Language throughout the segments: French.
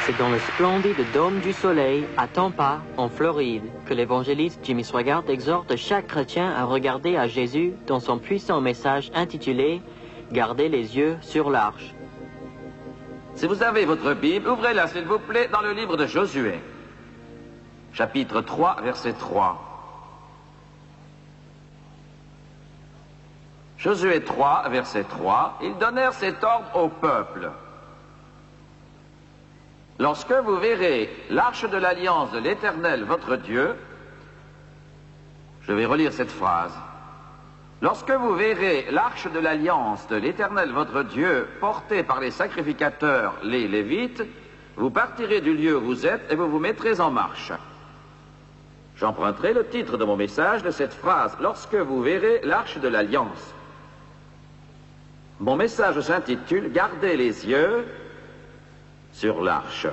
C'est dans le splendide dôme du soleil, à Tampa, en Floride, que l'évangéliste Jimmy Swaggart exhorte chaque chrétien à regarder à Jésus dans son puissant message intitulé « Gardez les yeux sur l'arche ». Si vous avez votre Bible, ouvrez-la s'il vous plaît dans le livre de Josué, chapitre 3, verset 3. Josué 3, verset 3, ils donnèrent cet ordre au peuple. Lorsque vous verrez l'arche de l'alliance de l'Éternel, votre Dieu, je vais relire cette phrase. Lorsque vous verrez l'arche de l'alliance de l'Éternel, votre Dieu, portée par les sacrificateurs, les Lévites, vous partirez du lieu où vous êtes et vous vous mettrez en marche. J'emprunterai le titre de mon message de cette phrase, lorsque vous verrez l'arche de l'alliance. Mon message s'intitule « Gardez les yeux sur l'arche ».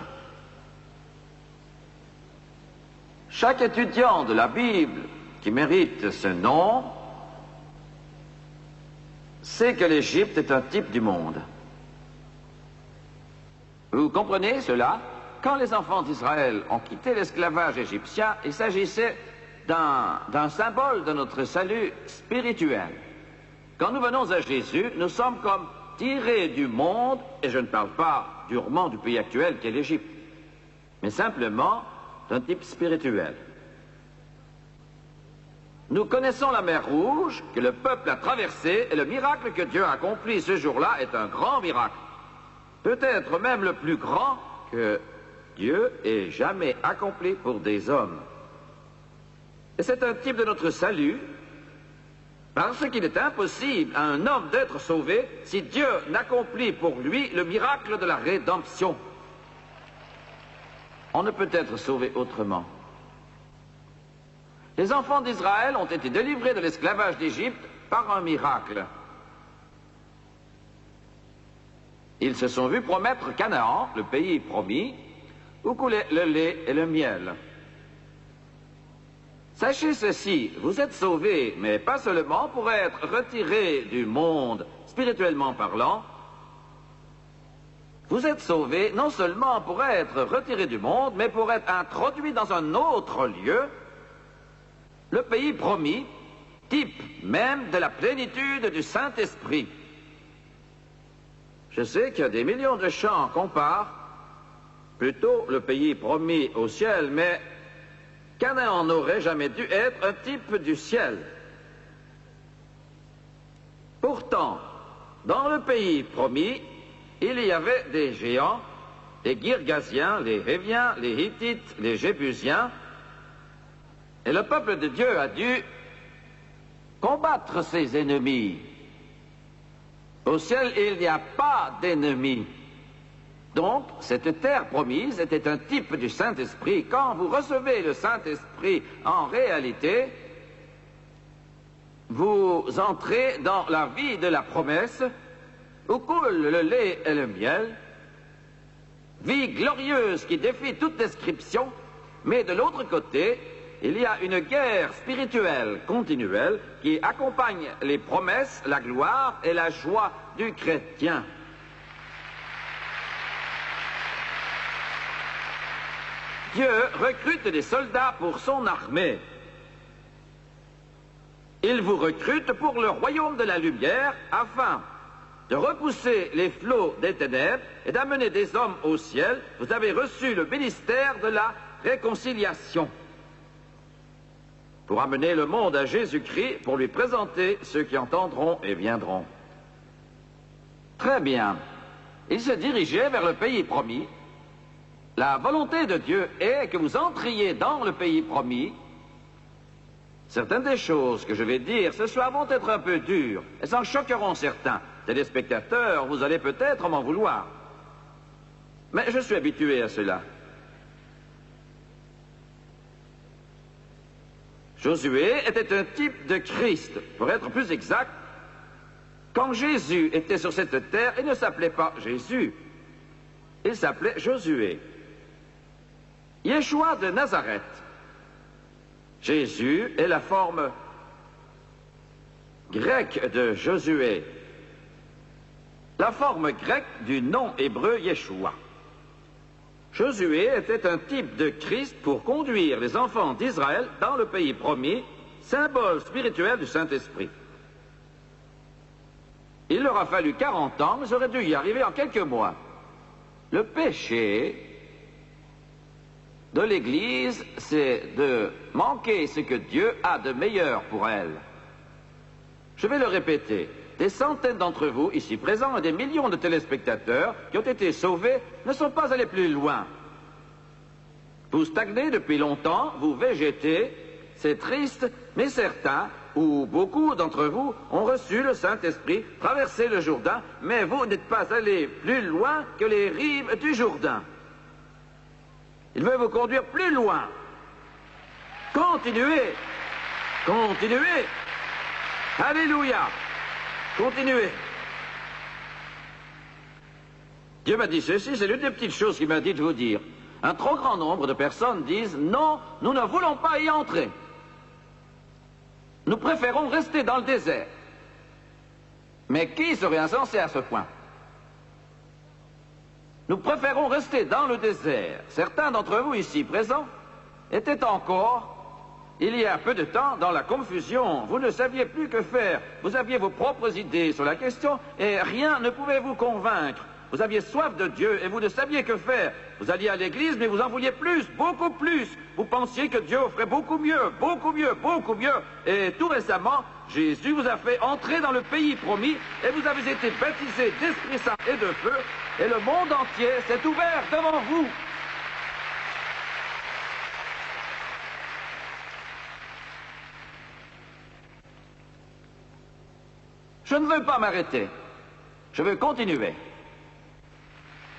Chaque étudiant de la Bible qui mérite ce nom sait que l'Égypte est un type du monde. Vous comprenez cela? Quand les enfants d'Israël ont quitté l'esclavage égyptien, il s'agissait d'un symbole de notre salut spirituel. Quand nous venons à Jésus, nous sommes comme tirés du monde, et je ne parle pas durement du pays actuel qu'est l'Égypte, mais simplement d'un type spirituel. Nous connaissons la mer Rouge, que le peuple a traversée, et le miracle que Dieu a accompli ce jour-là est un grand miracle. Peut-être même le plus grand que Dieu ait jamais accompli pour des hommes. Et c'est un type de notre salut, parce qu'il est impossible à un homme d'être sauvé si Dieu n'accomplit pour lui le miracle de la rédemption. On ne peut être sauvé autrement. Les enfants d'Israël ont été délivrés de l'esclavage d'Égypte par un miracle. Ils se sont vus promettre Canaan, le pays promis, où coulait le lait et le miel. Sachez ceci, vous êtes sauvés, mais pas seulement pour être retirés du monde, spirituellement parlant. Vous êtes sauvés non seulement pour être retirés du monde, mais pour être introduits dans un autre lieu, le pays promis, type même de la plénitude du Saint-Esprit. Je sais qu'il y a des millions de chants comparent plutôt le pays promis au ciel, mais Canaan n'aurait jamais dû être un type du ciel. Pourtant, dans le pays promis, il y avait des géants, les Girgasiens, les Héviens, les Hittites, les Jébusiens, et le peuple de Dieu a dû combattre ses ennemis. Au ciel, il n'y a pas d'ennemis. Donc, cette terre promise était un type du Saint-Esprit. Quand vous recevez le Saint-Esprit, en réalité, vous entrez dans la vie de la promesse, où coule le lait et le miel, vie glorieuse qui défie toute description, mais de l'autre côté, il y a une guerre spirituelle continuelle qui accompagne les promesses, la gloire et la joie du chrétien. Dieu recrute des soldats pour son armée. Il vous recrute pour le royaume de la lumière afin de repousser les flots des ténèbres et d'amener des hommes au ciel. Vous avez reçu le ministère de la réconciliation pour amener le monde à Jésus-Christ, pour lui présenter ceux qui entendront et viendront. Très bien. Il se dirigeait vers le pays promis. La volonté de Dieu est que vous entriez dans le pays promis. Certaines des choses que je vais dire ce soir vont être un peu dures, elles en choqueront certains. Téléspectateurs, vous allez peut-être m'en vouloir. Mais je suis habitué à cela. Josué était un type de Christ. Pour être plus exact, quand Jésus était sur cette terre, il ne s'appelait pas Jésus, il s'appelait Josué. Yeshua de Nazareth. Jésus est la forme grecque de Josué, la forme grecque du nom hébreu Yeshua. Josué était un type de Christ pour conduire les enfants d'Israël dans le pays promis, symbole spirituel du Saint-Esprit. Il leur a fallu 40 ans, mais ils auraient dû y arriver en quelques mois. Le péché de l'Église, c'est de manquer ce que Dieu a de meilleur pour elle. Je vais le répéter. Des centaines d'entre vous, ici présents, et des millions de téléspectateurs qui ont été sauvés ne sont pas allés plus loin. Vous stagnez depuis longtemps, vous végétez, c'est triste, mais certains, ou beaucoup d'entre vous, ont reçu le Saint-Esprit, traversé le Jourdain, mais vous n'êtes pas allés plus loin que les rives du Jourdain. Il veut vous conduire plus loin. Continuez. Continuez. Alléluia. Continuez. Dieu m'a dit ceci, c'est l'une des petites choses qu'il m'a dit de vous dire. Un trop grand nombre de personnes disent « Non, nous ne voulons pas y entrer. Nous préférons rester dans le désert. » Mais qui serait insensé à ce point? Nous préférons rester dans le désert. Certains d'entre vous ici présents étaient encore, il y a peu de temps, dans la confusion. Vous ne saviez plus que faire. Vous aviez vos propres idées sur la question et rien ne pouvait vous convaincre. Vous aviez soif de Dieu et vous ne saviez que faire. Vous alliez à l'église, mais vous en vouliez plus, beaucoup plus. Vous pensiez que Dieu offrait beaucoup mieux, beaucoup mieux, beaucoup mieux. Et tout récemment, Jésus vous a fait entrer dans le pays promis et vous avez été baptisés d'Esprit Saint et de feu. Et le monde entier s'est ouvert devant vous. Je ne veux pas m'arrêter. Je veux continuer.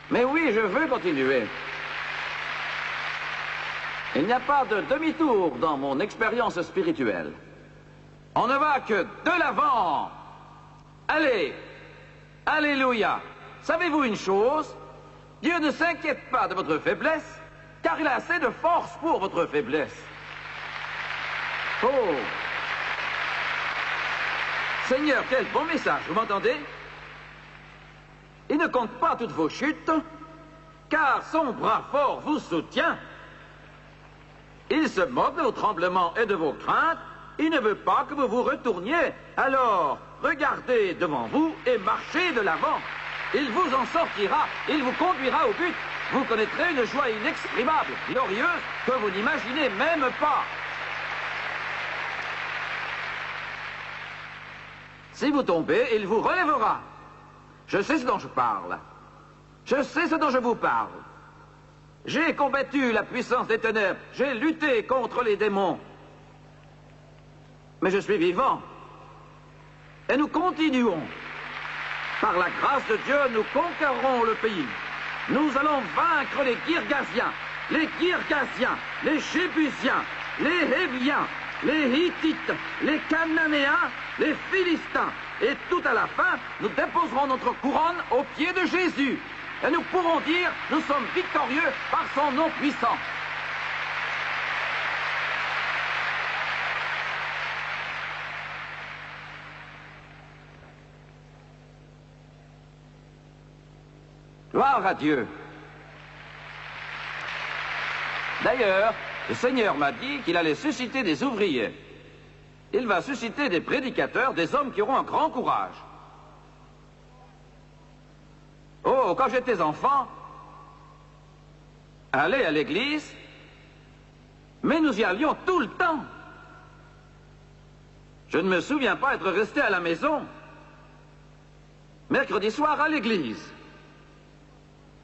Mais oui, je veux continuer. Il n'y a pas de demi-tour dans mon expérience spirituelle. On ne va que de l'avant. Allez, alléluia. Savez-vous une chose? Dieu ne s'inquiète pas de votre faiblesse, car il a assez de force pour votre faiblesse. Oh! Seigneur, quel bon message, vous m'entendez? Il ne compte pas toutes vos chutes, car son bras fort vous soutient. Il se moque de vos tremblements et de vos craintes. Il ne veut pas que vous vous retourniez. Alors, regardez devant vous et marchez de l'avant. Il vous en sortira, il vous conduira au but. Vous connaîtrez une joie inexprimable, glorieuse, que vous n'imaginez même pas. Si vous tombez, il vous relèvera. Je sais ce dont je parle. Je sais ce dont je vous parle. J'ai combattu la puissance des ténèbres. J'ai lutté contre les démons. Mais je suis vivant. Et nous continuons. Par la grâce de Dieu, nous conquérons le pays. Nous allons vaincre les Girgasiens, les Jébusiens, les Héviens, les Hittites, les Cananéens, les Philistins. Et tout à la fin, nous déposerons notre couronne aux pieds de Jésus. Et nous pourrons dire, nous sommes victorieux par son nom puissant. Gloire à Dieu. D'ailleurs, le Seigneur m'a dit qu'il allait susciter des ouvriers. Il va susciter des prédicateurs, des hommes qui auront un grand courage. Oh, quand j'étais enfant, aller à l'église, mais nous y allions tout le temps. Je ne me souviens pas être resté à la maison. Mercredi soir à l'église.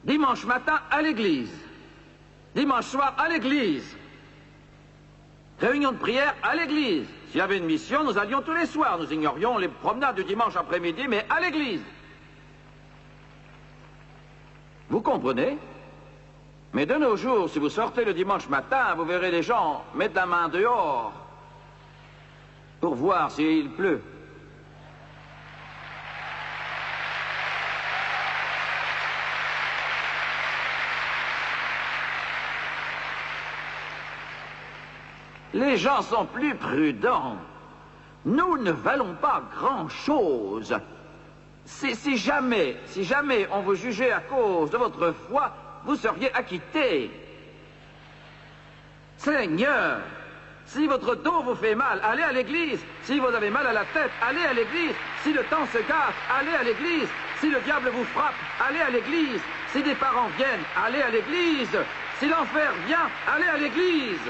Dimanche matin à l'église. Dimanche soir à l'église. Réunion de prière à l'église. S'il y avait une mission, nous allions tous les soirs. Nous ignorions les promenades du dimanche après-midi, mais à l'église. Vous comprenez? Mais de nos jours, si vous sortez le dimanche matin, vous verrez les gens mettre la main dehors pour voir s'il pleut. Les gens sont plus prudents. Nous ne valons pas grand-chose. Si jamais on vous jugeait à cause de votre foi, vous seriez acquittés. Seigneur, si votre dos vous fait mal, allez à l'église. Si vous avez mal à la tête, allez à l'église. Si le temps se gâte, allez à l'église. Si le diable vous frappe, allez à l'église. Si des parents viennent, allez à l'église. Si l'enfer vient, allez à l'église.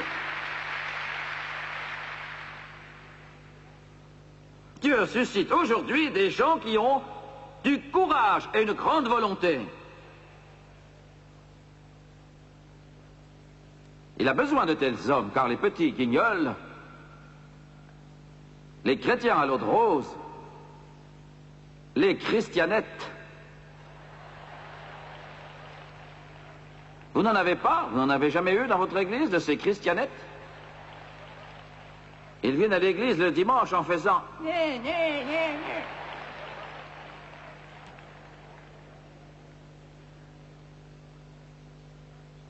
Dieu suscite aujourd'hui des gens qui ont du courage et une grande volonté. Il a besoin de tels hommes, car les petits guignols, les chrétiens à l'eau de rose, les christianettes, vous n'en avez pas? Vous n'en avez jamais eu dans votre église de ces christianettes? Ils viennent à l'église le dimanche en faisant « Né, né, né, né ».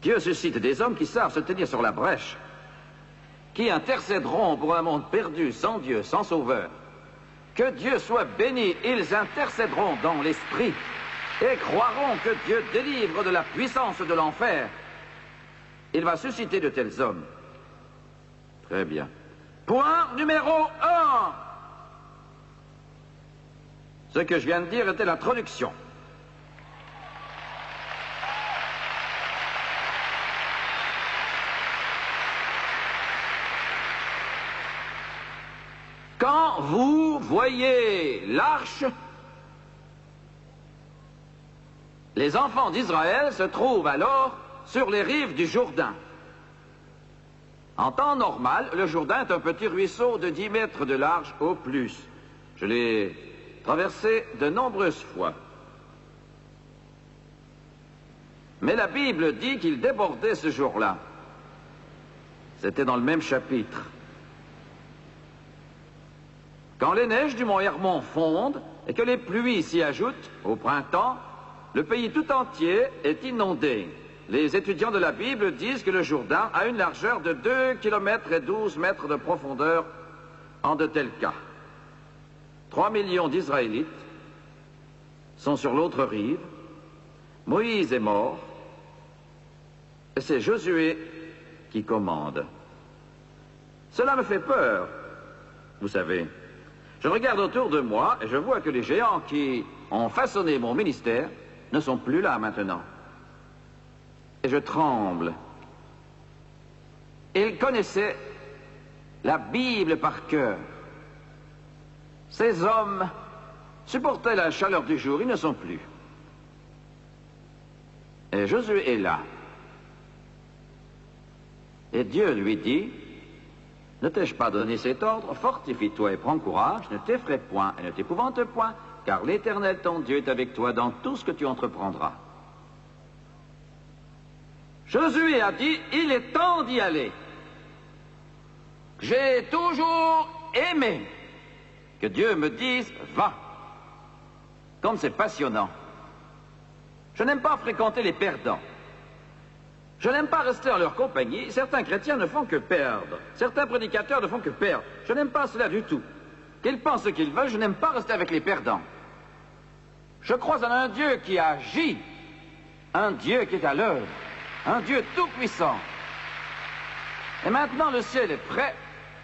Dieu suscite des hommes qui savent se tenir sur la brèche, qui intercéderont pour un monde perdu, sans Dieu, sans Sauveur. Que Dieu soit béni, ils intercéderont dans l'esprit et croiront que Dieu délivre de la puissance de l'enfer. Il va susciter de tels hommes. Très bien. Point numéro 1. Ce que je viens de dire était l'introduction. Quand vous voyez l'arche, les enfants d'Israël se trouvent alors sur les rives du Jourdain. En temps normal, le Jourdain est un petit ruisseau de 10 mètres de large au plus. Je l'ai traversé de nombreuses fois. Mais la Bible dit qu'il débordait ce jour-là. C'était dans le même chapitre. Quand les neiges du mont Hermon fondent et que les pluies s'y ajoutent, au printemps, le pays tout entier est inondé. Les étudiants de la Bible disent que le Jourdain a une largeur de 2 km et 12 mètres de profondeur en de tels cas. 3 millions d'Israélites sont sur l'autre rive. Moïse est mort et c'est Josué qui commande. Cela me fait peur, vous savez. Je regarde autour de moi et je vois que les géants qui ont façonné mon ministère ne sont plus là maintenant. Et je tremble. Ils connaissaient la Bible par cœur. Ces hommes supportaient la chaleur du jour, ils ne sont plus. Et Josué est là. Et Dieu lui dit, ne t'ai-je pas donné cet ordre? Fortifie-toi et prends courage, ne t'effraie point et ne t'épouvante point, car l'Éternel ton Dieu est avec toi dans tout ce que tu entreprendras. Josué a dit, il est temps d'y aller. J'ai toujours aimé que Dieu me dise, va. Comme c'est passionnant. Je n'aime pas fréquenter les perdants. Je n'aime pas rester en leur compagnie. Certains chrétiens ne font que perdre. Certains prédicateurs ne font que perdre. Je n'aime pas cela du tout. Qu'ils pensent ce qu'ils veulent, je n'aime pas rester avec les perdants. Je crois en un Dieu qui agit, un Dieu qui est à l'œuvre, un Dieu tout-puissant. Et maintenant, le ciel est prêt.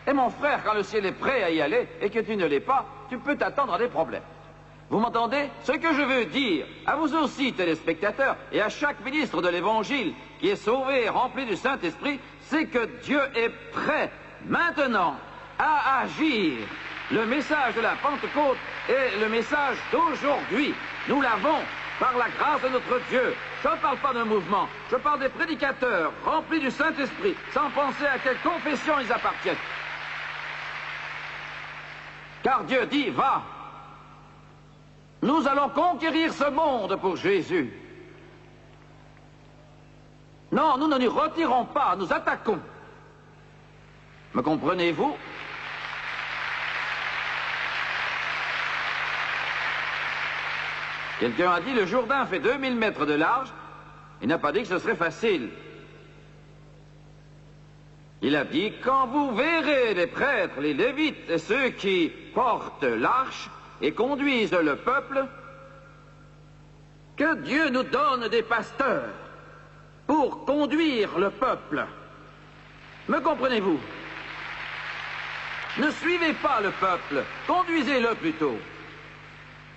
Et mon frère, quand le ciel est prêt à y aller et que tu ne l'es pas, tu peux t'attendre à des problèmes. Vous m'entendez? Ce que je veux dire, à vous aussi, téléspectateurs, et à chaque ministre de l'Évangile qui est sauvé et rempli du Saint-Esprit, c'est que Dieu est prêt, maintenant, à agir. Le message de la Pentecôte est le message d'aujourd'hui. Nous l'avons par la grâce de notre Dieu. Je ne parle pas d'un mouvement, je parle des prédicateurs remplis du Saint-Esprit, sans penser à quelle confession ils appartiennent. Car Dieu dit, va. Nous allons conquérir ce monde pour Jésus. Non, nous ne nous retirons pas, nous attaquons. Me comprenez-vous? Quelqu'un a dit, le Jourdain fait 2000 mètres de large. Il n'a pas dit que ce serait facile. Il a dit, quand vous verrez les prêtres, les lévites et ceux qui portent l'arche et conduisent le peuple, que Dieu nous donne des pasteurs pour conduire le peuple. Me comprenez-vous? Ne suivez pas le peuple, conduisez-le plutôt.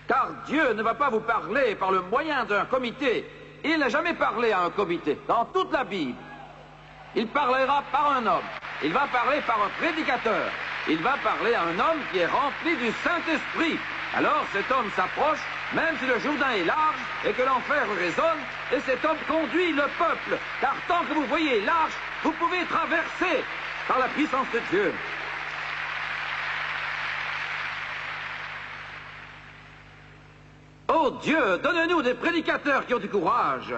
Car Dieu ne va pas vous parler par le moyen d'un comité. Il n'a jamais parlé à un comité dans toute la Bible. Il parlera par un homme. Il va parler par un prédicateur. Il va parler à un homme qui est rempli du Saint-Esprit. Alors cet homme s'approche, même si le Jourdain est large et que l'enfer résonne, et cet homme conduit le peuple. Car tant que vous voyez l'arche, vous pouvez traverser par la puissance de Dieu. Oh Dieu, donne-nous des prédicateurs qui ont du courage.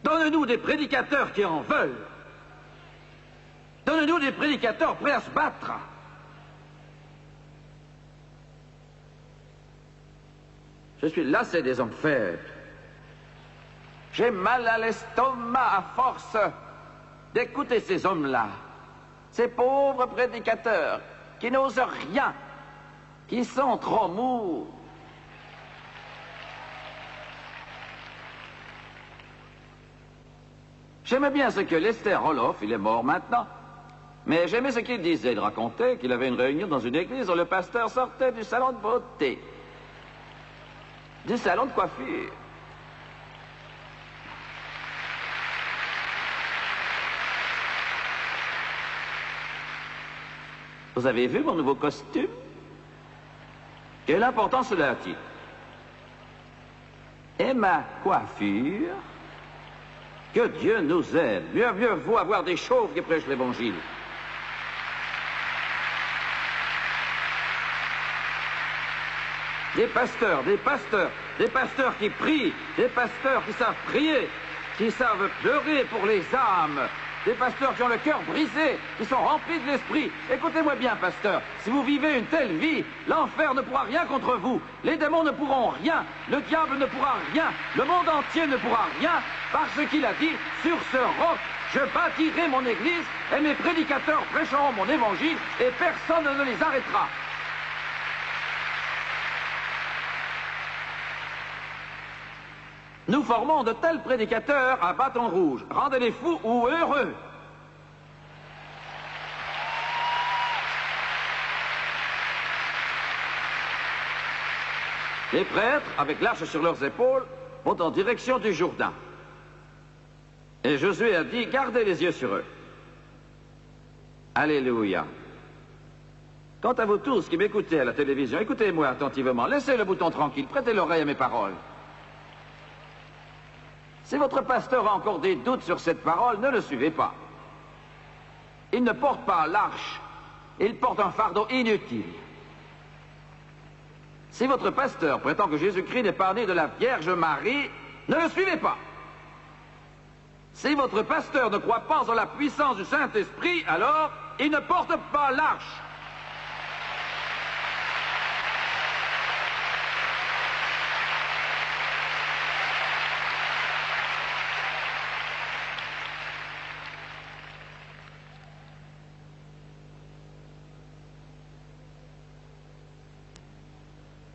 Donne-nous des prédicateurs qui en veulent. Donne-nous des prédicateurs prêts à se battre. Je suis lassé des hommes faibles. J'ai mal à l'estomac à force d'écouter ces hommes-là. Ces pauvres prédicateurs qui n'osent rien, qui sont trop mous. J'aimais bien ce que Lester Roloff, il est mort maintenant, mais j'aimais ce qu'il disait. Il racontait qu'il avait une réunion dans une église où le pasteur sortait du salon de beauté, du salon de coiffure. Vous avez vu mon nouveau costume? Quelle importance cela a-t-il? Et ma coiffure? Que Dieu nous aide. Mieux vaut avoir des chauves qui prêchent l'Évangile. Des pasteurs qui prient, des pasteurs qui savent prier, qui savent pleurer pour les âmes, des pasteurs qui ont le cœur brisé, qui sont remplis de l'esprit. Écoutez-moi bien, pasteur, si vous vivez une telle vie, l'enfer ne pourra rien contre vous, les démons ne pourront rien, le diable ne pourra rien, le monde entier ne pourra rien, parce qu'il a dit, sur ce roc, je bâtirai mon église, et mes prédicateurs prêcheront mon évangile, et personne ne les arrêtera. Nous formons de tels prédicateurs à bâton rouge. Rendez-les fous ou heureux. Les prêtres, avec l'arche sur leurs épaules, vont en direction du Jourdain. Et Josué a dit, gardez les yeux sur eux. Alléluia. Quant à vous tous qui m'écoutez à la télévision, écoutez-moi attentivement. Laissez le bouton tranquille, prêtez l'oreille à mes paroles. Si votre pasteur a encore des doutes sur cette parole, ne le suivez pas. Il ne porte pas l'arche, il porte un fardeau inutile. Si votre pasteur prétend que Jésus-Christ n'est pas né de la Vierge Marie, ne le suivez pas. Si votre pasteur ne croit pas en la puissance du Saint-Esprit, alors il ne porte pas l'arche.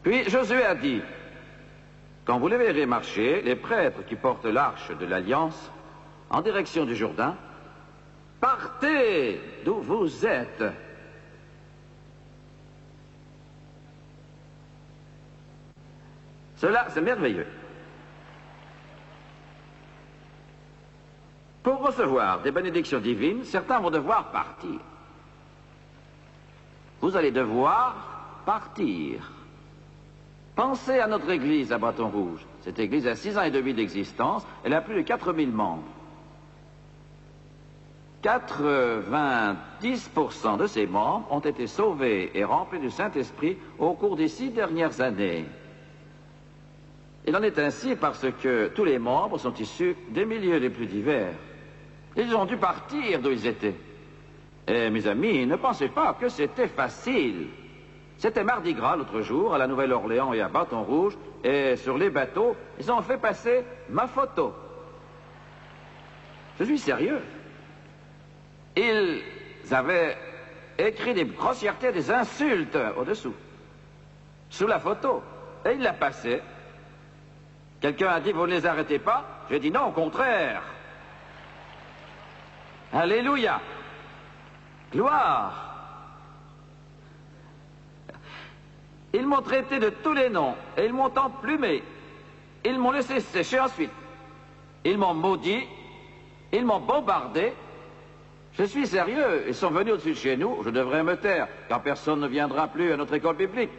Puis Josué a dit, quand vous les verrez marcher, les prêtres qui portent l'arche de l'Alliance, en direction du Jourdain, partez d'où vous êtes. Cela, c'est merveilleux. Pour recevoir des bénédictions divines, certains vont devoir partir. Vous allez devoir partir. Pensez à notre église à Bâton Rouge. Cette église a 6 ans et demi d'existence. Elle a plus de 4000 membres. 90% de ses membres ont été sauvés et remplis du Saint-Esprit au cours des 6 dernières années. Il en est ainsi parce que tous les membres sont issus des milieux les plus divers. Ils ont dû partir d'où ils étaient. Et mes amis, ne pensez pas que c'était facile. C'était Mardi Gras l'autre jour, à la Nouvelle-Orléans et à Bâton Rouge, et sur les bateaux, ils ont fait passer ma photo. Je suis sérieux. Ils avaient écrit des grossièretés, des insultes au-dessous, sous la photo, et ils la passaient. Quelqu'un a dit, vous ne les arrêtez pas? J'ai dit non, au contraire. Alléluia. Gloire. Ils m'ont traité de tous les noms et ils m'ont emplumé. Ils m'ont laissé sécher ensuite. Ils m'ont maudit. Ils m'ont bombardé. Je suis sérieux. Ils sont venus au-dessus de chez nous. Je devrais me taire, car personne ne viendra plus à notre école biblique.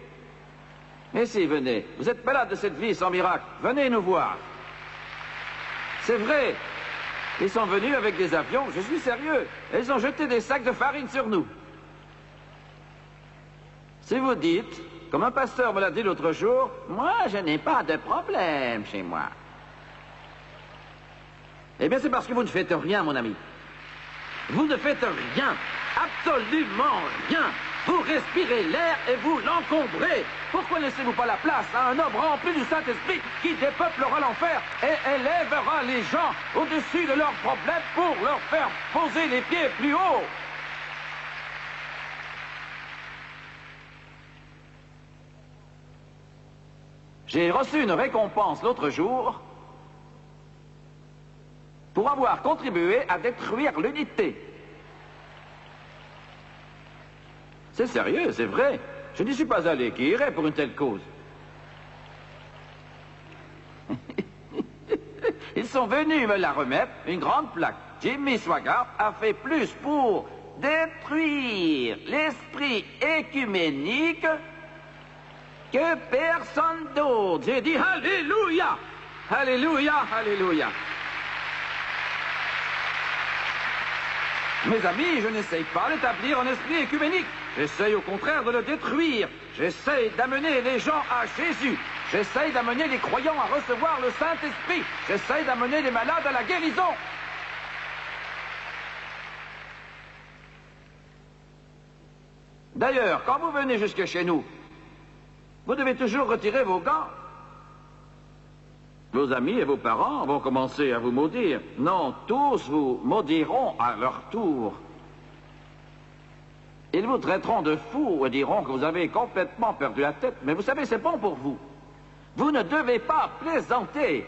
Mais si, venez. Vous êtes malade de cette vie sans miracle. Venez nous voir. C'est vrai. Ils sont venus avec des avions. Je suis sérieux. Ils ont jeté des sacs de farine sur nous. Si vous dites, comme un pasteur me l'a dit l'autre jour, moi, je n'ai pas de problème chez moi. Eh bien, c'est parce que vous ne faites rien, mon ami. Vous ne faites rien, absolument rien. Vous respirez l'air et vous l'encombrez. Pourquoi ne laissez-vous pas la place à un homme rempli du Saint-Esprit qui dépeuplera l'enfer et élèvera les gens au-dessus de leurs problèmes pour leur faire poser les pieds plus haut? J'ai reçu une récompense l'autre jour pour avoir contribué à détruire l'unité. C'est sérieux, c'est vrai. Je n'y suis pas allé. Qui irait pour une telle cause? Ils sont venus me la remettre, une grande plaque. Jimmy Swaggart a fait plus pour détruire l'esprit écuménique que personne d'autre. J'ai dit Alléluia! Alléluia! Alléluia! Mes amis, je n'essaye pas d'établir un esprit écuménique. J'essaye au contraire de le détruire. J'essaye d'amener les gens à Jésus. J'essaye d'amener les croyants à recevoir le Saint-Esprit. J'essaye d'amener les malades à la guérison. D'ailleurs, quand vous venez jusque chez nous, vous devez toujours retirer vos gants. Vos amis et vos parents vont commencer à vous maudire. Non, tous vous maudiront à leur tour. Ils vous traiteront de fous et diront que vous avez complètement perdu la tête. Mais vous savez, c'est bon pour vous. Vous ne devez pas plaisanter.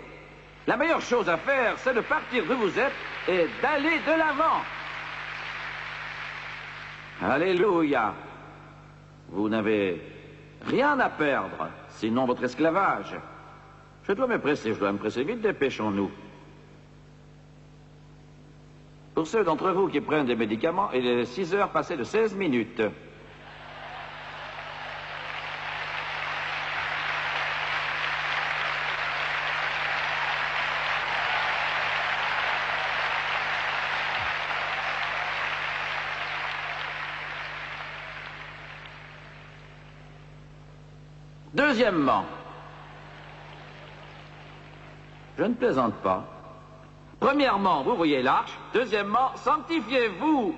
La meilleure chose à faire, c'est de partir d'où vous êtes et d'aller de l'avant. Alléluia. Vous n'avez rien à perdre, sinon votre esclavage. Je dois me presser vite, dépêchons-nous. Pour ceux d'entre vous qui prennent des médicaments, il est 6 heures passées de 16 minutes. Deuxièmement, je ne plaisante pas. Premièrement, vous voyez l'arche. Deuxièmement, sanctifiez-vous.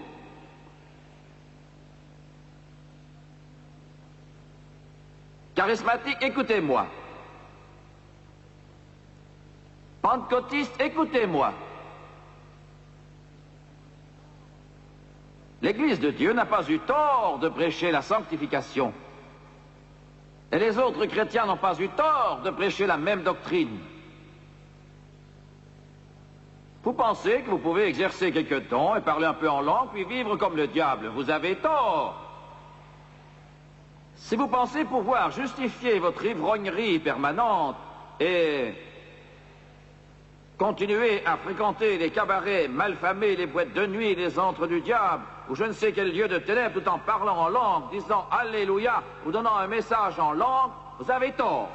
Charismatique, écoutez-moi. Pentecôtiste, écoutez-moi. L'Église de Dieu n'a pas eu tort de prêcher la sanctification. Et les autres chrétiens n'ont pas eu tort de prêcher la même doctrine. Vous pensez que vous pouvez exercer quelques dons et parler un peu en langue, puis vivre comme le diable. Vous avez tort. Si vous pensez pouvoir justifier votre ivrognerie permanente et continuer à fréquenter les cabarets malfamés, les boîtes de nuit, les antres du diable, ou je ne sais quel lieu de ténèbres, tout en parlant en langue, disant Alléluia, ou donnant un message en langue, vous avez tort.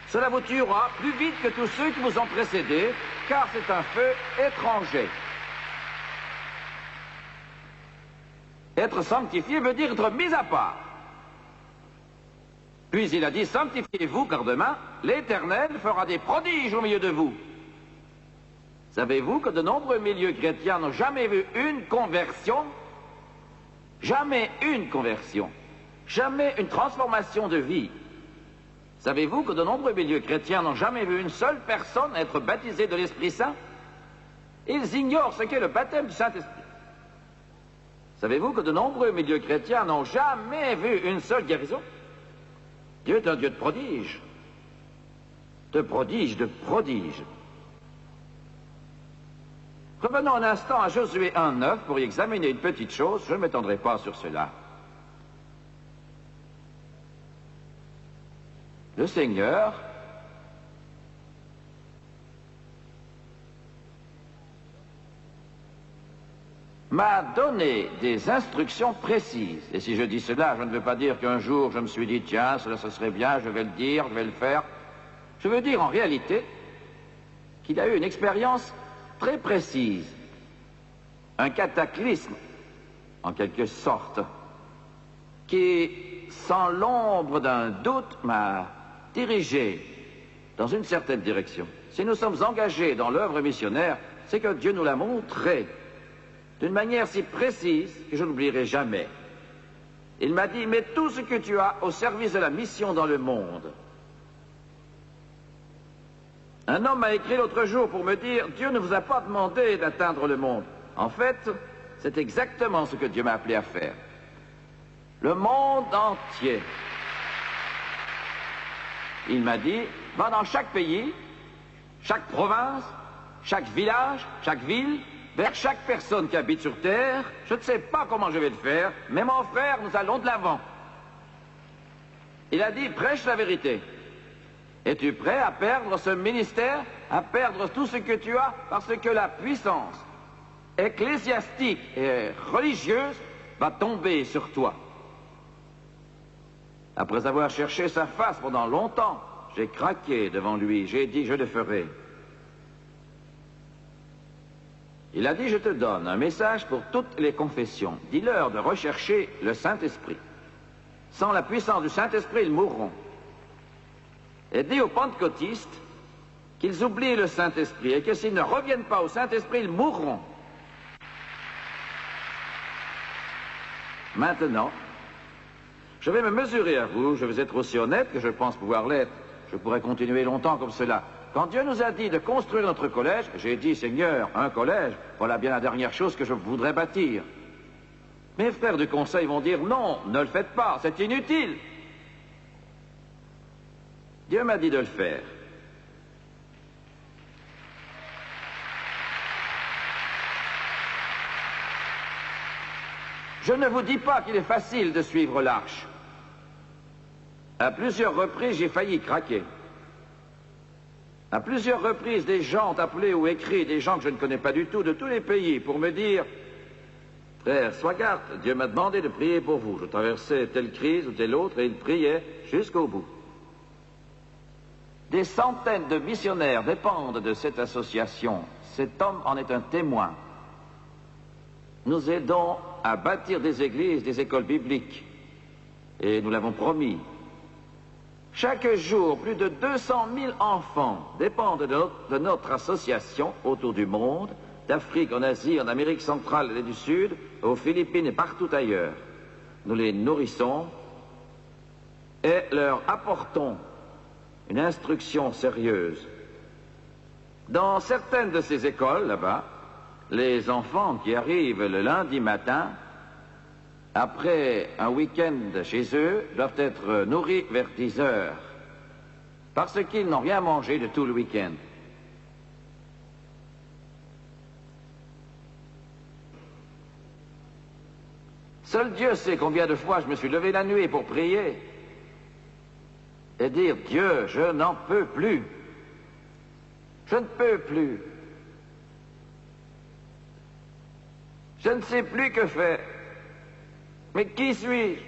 Cela vous tuera plus vite que tous ceux qui vous ont précédés, car c'est un feu étranger. Être sanctifié veut dire être mis à part. Puis il a dit, sanctifiez-vous, car demain, l'Éternel fera des prodiges au milieu de vous. Savez-vous que de nombreux milieux chrétiens n'ont jamais vu une conversion? Jamais une conversion. Jamais une transformation de vie. Savez-vous que de nombreux milieux chrétiens n'ont jamais vu une seule personne être baptisée de l'Esprit Saint? Ils ignorent ce qu'est le baptême du Saint-Esprit. Savez-vous que de nombreux milieux chrétiens n'ont jamais vu une seule guérison? Dieu est un Dieu de prodiges. De prodiges, de prodiges. Revenons un instant à Josué 1:9 pour y examiner une petite chose. Je ne m'étendrai pas sur cela. Le Seigneur m'a donné des instructions précises. Et si je dis cela, je ne veux pas dire qu'un jour je me suis dit, tiens, cela ce serait bien, je vais le dire, je vais le faire. Je veux dire en réalité qu'il y a eu une expérience très précise, un cataclysme, en quelque sorte, qui, sans l'ombre d'un doute, m'a dirigé dans une certaine direction. Si nous sommes engagés dans l'œuvre missionnaire, c'est que Dieu nous l'a montré d'une manière si précise que je n'oublierai jamais. Il m'a dit, mets tout ce que tu as au service de la mission dans le monde. Un homme m'a écrit l'autre jour pour me dire, Dieu ne vous a pas demandé d'atteindre le monde. En fait, c'est exactement ce que Dieu m'a appelé à faire. Le monde entier. Il m'a dit, va dans chaque pays, chaque province, chaque village, chaque ville, vers chaque personne qui habite sur Terre. Je ne sais pas comment je vais le faire, mais mon frère, nous allons de l'avant. Il a dit, prêche la vérité. Es-tu prêt à perdre ce ministère, à perdre tout ce que tu as, parce que la puissance ecclésiastique et religieuse va tomber sur toi? Après avoir cherché sa face pendant longtemps, j'ai craqué devant lui, j'ai dit, je le ferai. Il a dit, je te donne un message pour toutes les confessions. Dis-leur de rechercher le Saint-Esprit. Sans la puissance du Saint-Esprit, ils mourront. Et dis aux pentecôtistes qu'ils oublient le Saint-Esprit et que s'ils ne reviennent pas au Saint-Esprit, ils mourront. Maintenant, je vais me mesurer à vous, je vais être aussi honnête que je pense pouvoir l'être. Je pourrais continuer longtemps comme cela. Quand Dieu nous a dit de construire notre collège, j'ai dit, Seigneur, un collège, voilà bien la dernière chose que je voudrais bâtir. Mes frères du conseil vont dire, non, ne le faites pas, c'est inutile. Dieu m'a dit de le faire. Je ne vous dis pas qu'il est facile de suivre l'arche. À plusieurs reprises, j'ai failli craquer. À plusieurs reprises, des gens ont appelé ou écrit, des gens que je ne connais pas du tout, de tous les pays, pour me dire, frère Swagart, Dieu m'a demandé de prier pour vous. Je traversais telle crise ou telle autre, et il priait jusqu'au bout. Des centaines de missionnaires dépendent de cette association. Cet homme en est un témoin. Nous aidons à bâtir des églises, des écoles bibliques. Et nous l'avons promis. Chaque jour, plus de 200 000 enfants dépendent de notre association autour du monde, d'Afrique, en Asie, en Amérique centrale et du Sud, aux Philippines et partout ailleurs. Nous les nourrissons et leur apportons une instruction sérieuse. Dans certaines de ces écoles, là-bas, les enfants qui arrivent le lundi matin, après un week-end chez eux, doivent être nourris vers 10 heures, parce qu'ils n'ont rien mangé de tout le week-end. Seul Dieu sait combien de fois je me suis levé la nuit pour prier et dire, Dieu, je n'en peux plus. Je ne peux plus. Je ne sais plus que faire. Mais qui suis-je?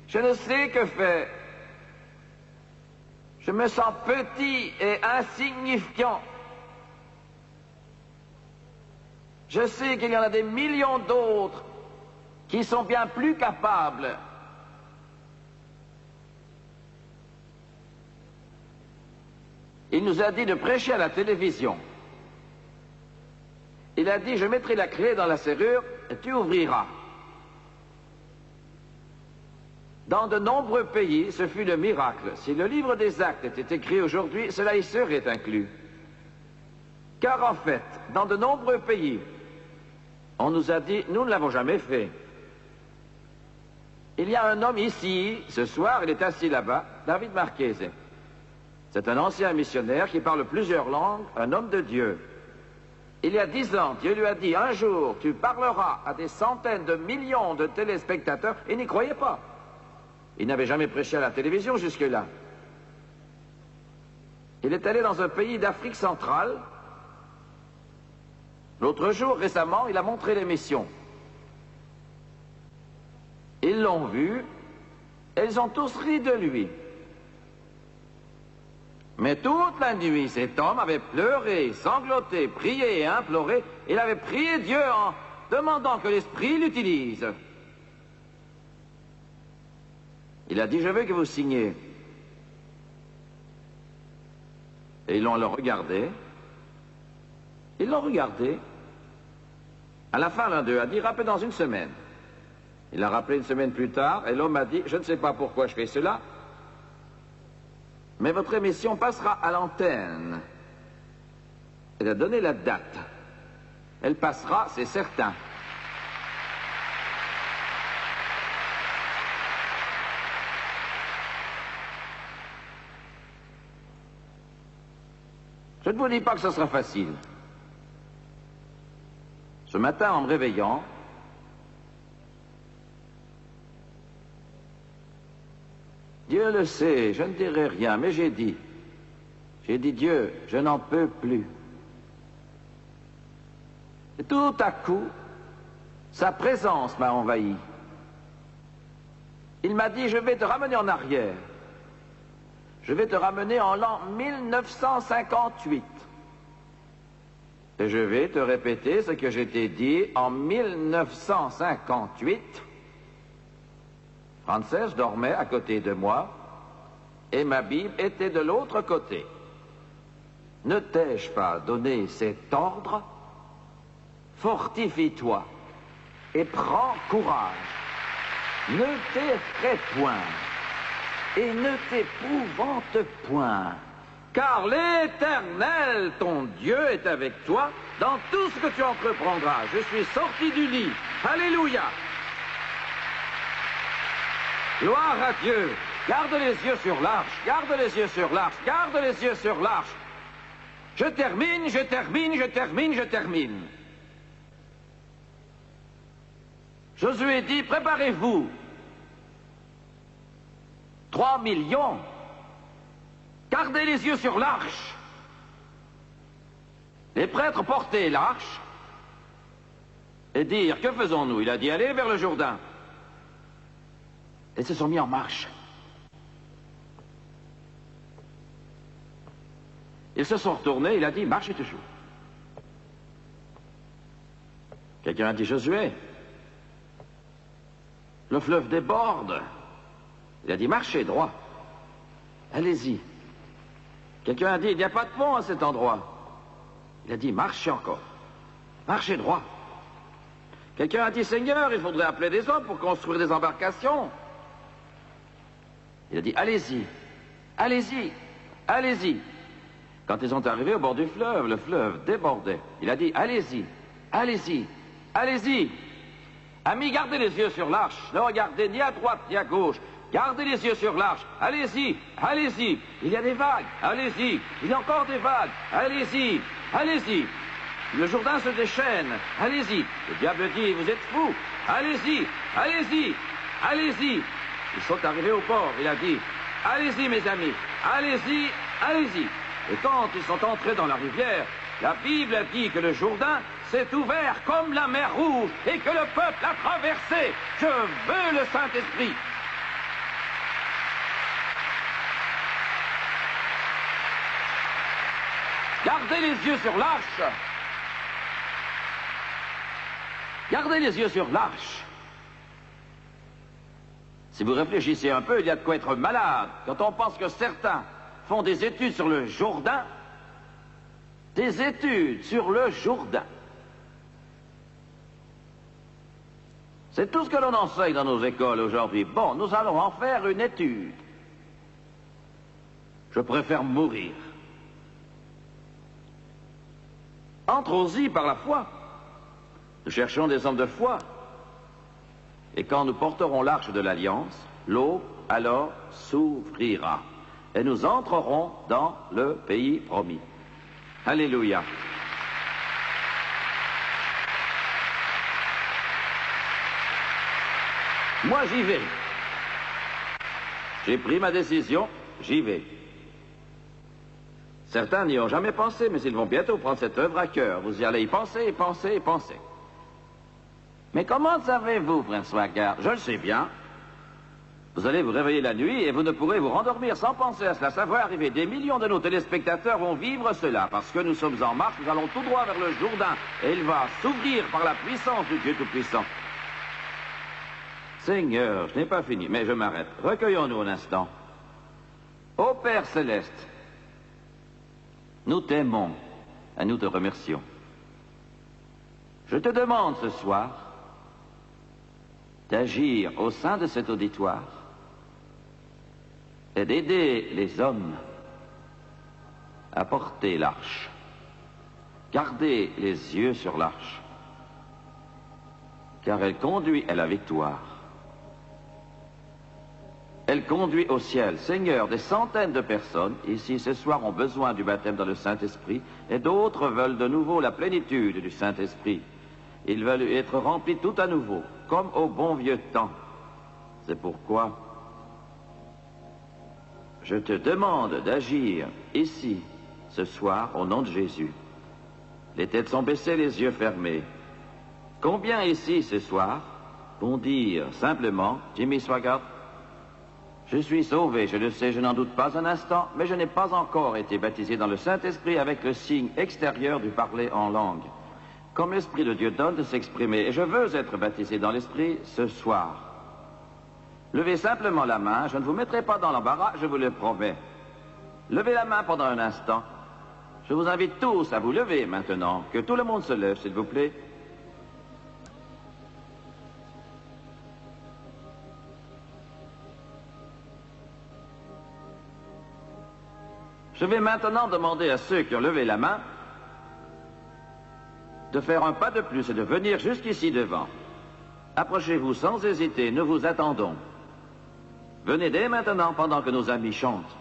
Je ne sais que faire. Je me sens petit et insignifiant. Je sais qu'il y en a des millions d'autres qui sont bien plus capables. Il nous a dit de prêcher à la télévision. Il a dit, je mettrai la clé dans la serrure et tu ouvriras. Dans de nombreux pays, ce fut le miracle. Si le livre des Actes était écrit aujourd'hui, cela y serait inclus. Car en fait, dans de nombreux pays, on nous a dit, nous ne l'avons jamais fait. Il y a un homme ici, ce soir, il est assis là-bas, David Marchese. C'est un ancien missionnaire qui parle plusieurs langues, un homme de Dieu. Il y a 10 ans, Dieu lui a dit, un jour, tu parleras à des centaines de millions de téléspectateurs, et il n'y croyait pas. Il n'avait jamais prêché à la télévision jusque-là. Il est allé dans un pays d'Afrique centrale. L'autre jour, récemment, il a montré l'émission. Ils l'ont vu, et ils ont tous ri de lui. Mais toute la nuit, cet homme avait pleuré, sangloté, prié et imploré. Il avait prié Dieu en demandant que l'Esprit l'utilise. Il a dit, je veux que vous signiez. Et ils l'ont alors regardé. Ils l'ont regardé. À la fin, l'un d'eux a dit, rappelez dans une semaine. Il a rappelé une semaine plus tard, et l'homme a dit, je ne sais pas pourquoi je fais cela, mais votre émission passera à l'antenne. Elle a donné la date. Elle passera, c'est certain. Je ne vous dis pas que ce sera facile. Ce matin, en me réveillant, Dieu le sait, je ne dirai rien, mais j'ai dit, Dieu, je n'en peux plus. Et tout à coup, sa présence m'a envahi. Il m'a dit, je vais te ramener en arrière. Je vais te ramener en l'an 1958. Et je vais te répéter ce que je t'ai dit en 1958. Frances dormait à côté de moi et ma Bible était de l'autre côté. Ne t'ai-je pas donné cet ordre? Fortifie-toi et prends courage. Ne t'effraie point et ne t'épouvante point. Car l'Éternel, ton Dieu, est avec toi dans tout ce que tu entreprendras. Je suis sorti du lit. Alléluia. Gloire à Dieu. Garde les yeux sur l'arche. Garde les yeux sur l'arche. Garde les yeux sur l'arche. Je termine, je termine, je termine, je termine. Josué dit, préparez-vous. 3 millions. Gardez les yeux sur l'arche. Les prêtres portaient l'arche et dirent, que faisons-nous? Il a dit, allez vers le Jourdain. Et se sont mis en marche. Ils se sont retournés, il a dit, marchez toujours. Quelqu'un a dit, Josué, le fleuve déborde. Il a dit, marchez droit. Allez-y. Quelqu'un a dit, il n'y a pas de pont à cet endroit. Il a dit, marchez encore. Marchez droit. Quelqu'un a dit, Seigneur, il faudrait appeler des hommes pour construire des embarcations. Il a dit, allez-y, allez-y, allez-y. Quand ils sont arrivés au bord du fleuve, le fleuve débordait. Il a dit, allez-y, allez-y, allez-y. Amis, gardez les yeux sur l'arche. Ne regardez ni à droite ni à gauche. Gardez les yeux sur l'arche. Allez-y, allez-y. Il y a des vagues. Allez-y. Il y a encore des vagues. Allez-y, allez-y. Le Jourdain se déchaîne. Allez-y. Le diable dit, vous êtes fous. Allez-y, allez-y, allez-y. Ils sont arrivés au port. Il a dit, allez-y mes amis. Allez-y, allez-y. Et quand ils sont entrés dans la rivière, la Bible a dit que le Jourdain s'est ouvert comme la mer Rouge et que le peuple a traversé. Je veux le Saint-Esprit. Gardez les yeux sur l'arche. Gardez les yeux sur l'arche. Si vous réfléchissez un peu, il y a de quoi être malade quand on pense que certains font des études sur le Jourdain. Des études sur le Jourdain. C'est tout ce que l'on enseigne dans nos écoles aujourd'hui. Bon, nous allons en faire une étude. Je préfère mourir. Entrons-y par la foi. Nous cherchons des hommes de foi. Et quand nous porterons l'arche de l'Alliance, l'eau alors s'ouvrira. Et nous entrerons dans le pays promis. Alléluia. Moi, j'y vais. J'ai pris ma décision, j'y vais. Certains n'y ont jamais pensé, mais ils vont bientôt prendre cette œuvre à cœur. Vous y allez y penser, y penser, y penser. Mais comment savez-vous, frère Swaggart? Je le sais bien. Vous allez vous réveiller la nuit et vous ne pourrez vous rendormir sans penser à cela. Ça va arriver. Des millions de nos téléspectateurs vont vivre cela. Parce que nous sommes en marche, nous allons tout droit vers le Jourdain. Et il va s'ouvrir par la puissance du Dieu Tout-Puissant. Seigneur, je n'ai pas fini, mais je m'arrête. Recueillons-nous un instant. Ô Père Céleste, nous t'aimons et nous te remercions. Je te demande ce soir d'agir au sein de cet auditoire et d'aider les hommes à porter l'arche. Gardez les yeux sur l'arche, car elle conduit à la victoire. Elle conduit au ciel. Seigneur, des centaines de personnes ici ce soir ont besoin du baptême dans le Saint-Esprit et d'autres veulent de nouveau la plénitude du Saint-Esprit. Ils veulent être remplis tout à nouveau, comme au bon vieux temps. C'est pourquoi je te demande d'agir ici ce soir au nom de Jésus. Les têtes sont baissées, les yeux fermés. Combien ici ce soir vont dire simplement, Jimmy Swaggart, je suis sauvé, je le sais, je n'en doute pas un instant, mais je n'ai pas encore été baptisé dans le Saint-Esprit avec le signe extérieur du parler en langue. Comme l'Esprit de Dieu donne de s'exprimer, et je veux être baptisé dans l'Esprit ce soir. Levez simplement la main, je ne vous mettrai pas dans l'embarras, je vous le promets. Levez la main pendant un instant. Je vous invite tous à vous lever maintenant, que tout le monde se lève, s'il vous plaît. Je vais maintenant demander à ceux qui ont levé la main de faire un pas de plus et de venir jusqu'ici devant. Approchez-vous sans hésiter, nous vous attendons. Venez dès maintenant pendant que nos amis chantent.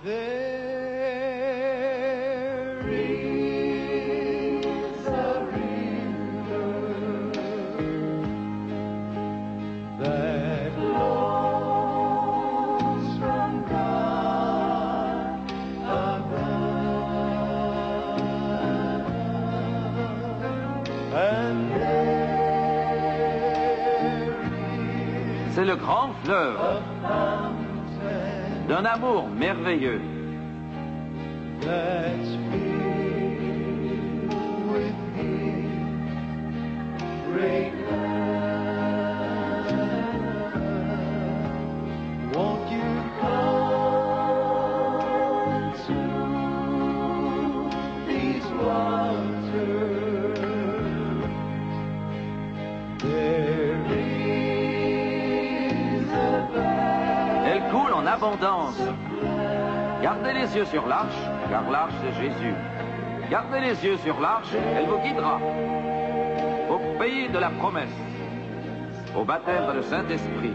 C'est le grand fleuve d'un amour merveilleux. Abondance. Gardez les yeux sur l'arche, car l'arche c'est Jésus. Gardez les yeux sur l'arche, elle vous guidera au pays de la promesse, au baptême dans le Saint-Esprit.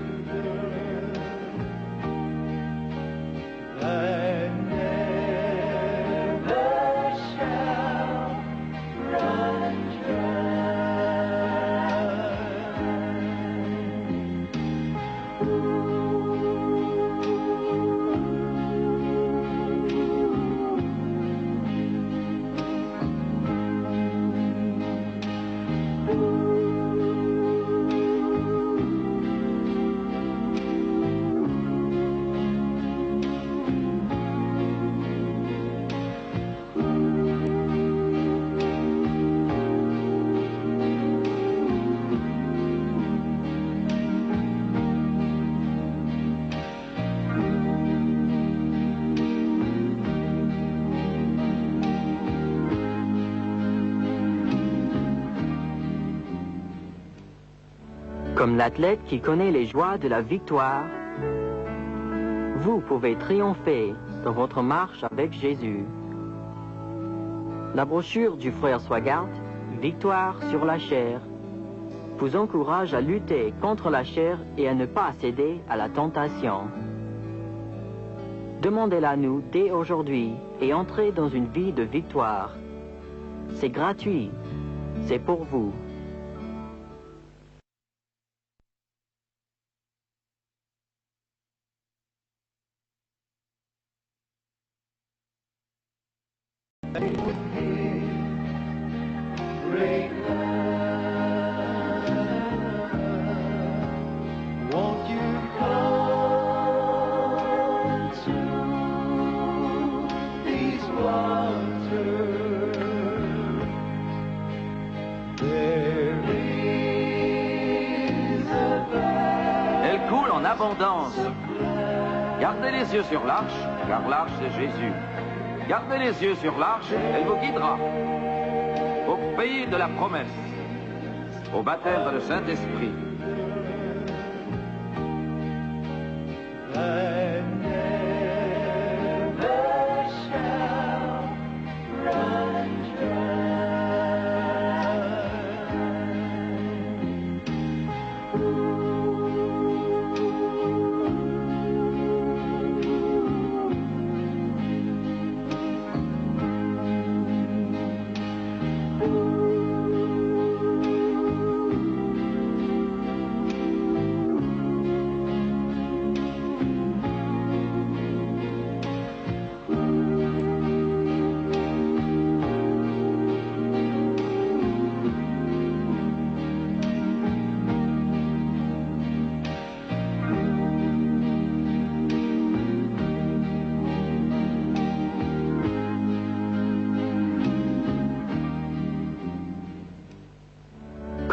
Comme l'athlète qui connaît les joies de la victoire, vous pouvez triompher dans votre marche avec Jésus. La brochure du frère Swaggart, Victoire sur la chair, vous encourage à lutter contre la chair et à ne pas céder à la tentation. Demandez-la nous dès aujourd'hui et entrez dans une vie de victoire. C'est gratuit, c'est pour vous. great love. Won't you come to these waters? There is a valley. Elle coule en abondance. Gardez les yeux sur l'arche, car l'arche c'est Jésus. Gardez les yeux sur l'arche, elle vous guidera au pays de la promesse, au baptême de Saint-Esprit. That never shall run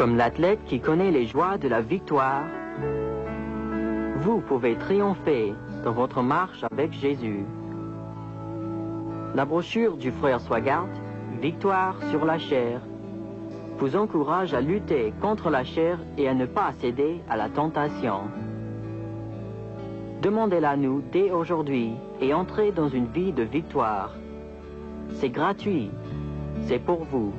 Comme l'athlète qui connaît les joies de la victoire, vous pouvez triompher dans votre marche avec Jésus. La brochure du frère Swaggart, Victoire sur la chair, vous encourage à lutter contre la chair et à ne pas céder à la tentation. Demandez-la nous dès aujourd'hui et entrez dans une vie de victoire. C'est gratuit, c'est pour vous.